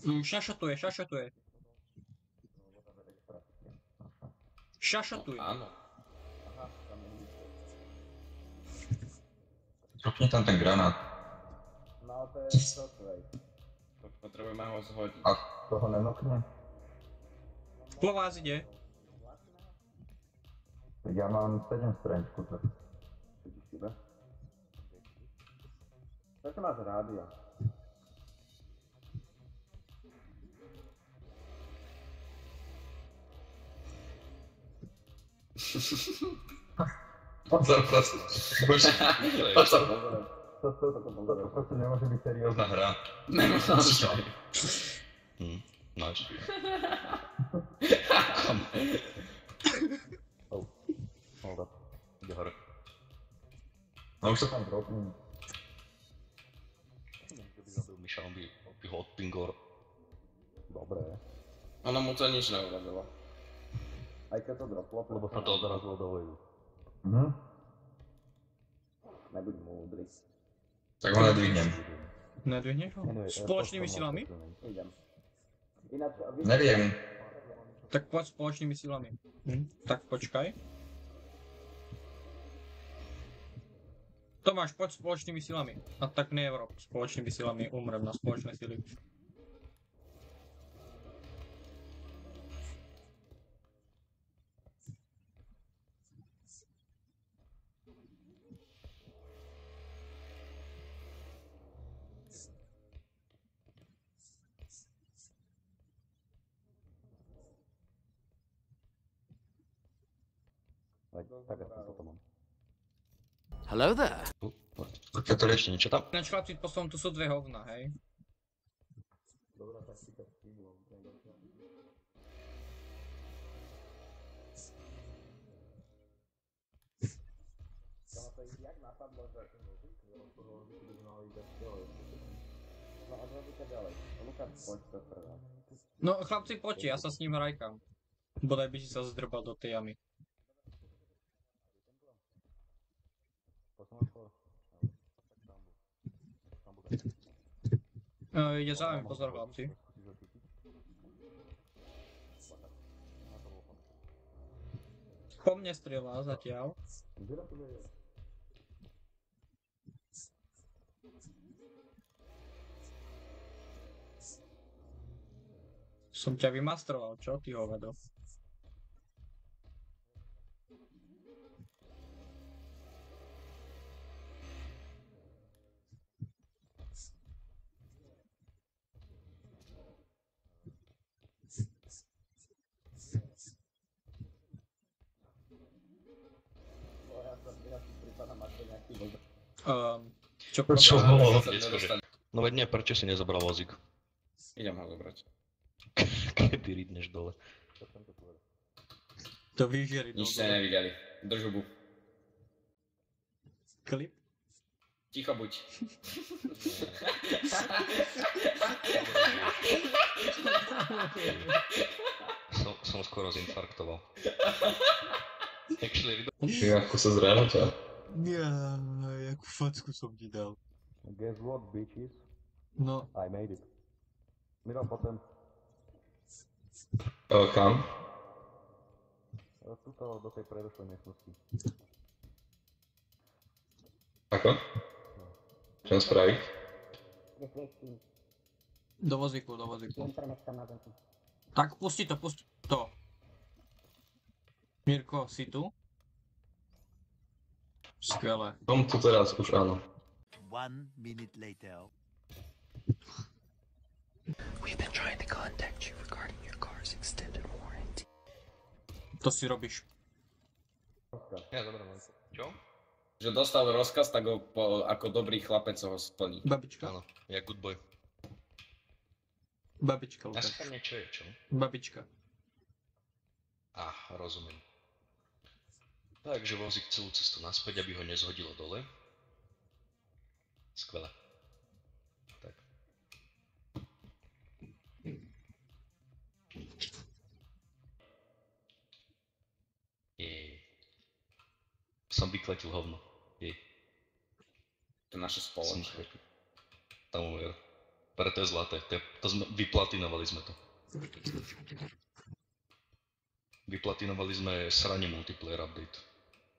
Šašotuje. Šašotuje. Áno. Dropni tam ten granát. No to je shockwave. Potrebujeme ho zhodiť. A toho nenokne? Po vás ide. Ja mám 7 strange kuter. Vidíš iba? Prečo máš rádio? Pozor. Dobre. To proste nemôže byť seriózna hra. Nemôžem. Nice. Hold up. Ide hore. No už sa tam dropní. Keby zabil Miša, on by ho odpingol. Dobre. Ono mu to nič neurobilo. Aj keď to droplo, Lebo sa to odrazilo do voju. Nebuď múdry. Tak ho nedvihnem. Nedvihneš ho? Spoločnými silami? Idem. Ináč... Neviem. Tak poď spoločnými silami. Tak počkaj. Tomáš, poď spoločnými silami. A tak nie Európ. Spoločnými silami umrem na spoločné sily. Tak ja to mám. Hello there. Keď to ešte niečo tam? Ináč chlapci, poslom, tu sú dve hovna, hej? Dobrá taktika s tímom. To jak napadlo, že... No a zrobíte ďalej. Lukáš, poď to prvá. No chlapci, poďte, ja sa s ním hrajkam. Bodaj by si sa zdrbal do tej jamy. Ide za vami, pozor chlapci. Po mne strieľa zatiaľ. Som ťa vymastroval, čo ty hovedo? Čo bolo? Nedostane. No veď nie, prečo si nezobral vozík? Idem ho zobrať. Kedy rýdneš dole. To vyžieri Nič ste nevideli. Drž hubu. Klip? Ticho buď. Som skoro zinfarktoval. Ako sa zráča? Ja, jakú facku som ti dal. Guess what, bitches? No. I made it. Miro, potom. Kam? Tuto do tej predošlej miestnosti. Ako? Čo mám spraviť? Do vozíku. Tak pusti to. Mirko, si tu? Skvelé. Som tu teraz, už áno. 1 minute later. We've been trying to contact you regarding your car's extended warranty. To si robíš. Ja, dobré, čo? Že dostal rozkaz, tak ho ako dobrý chlapec ho splní. Babička. Áno, ja good boy. Babička, Ja Lukáš. tam niečo je, čo? Babička. Rozumiem. Takže vozík celú cestu naspäť, aby ho nezhodilo dole. Skvelé. Tak. Som vykletil hovno. To je naše spoločné. Tam uver. Preto je zlaté. Vyplatinovali sme to. Vyplatinovali sme sranie multiplayer update.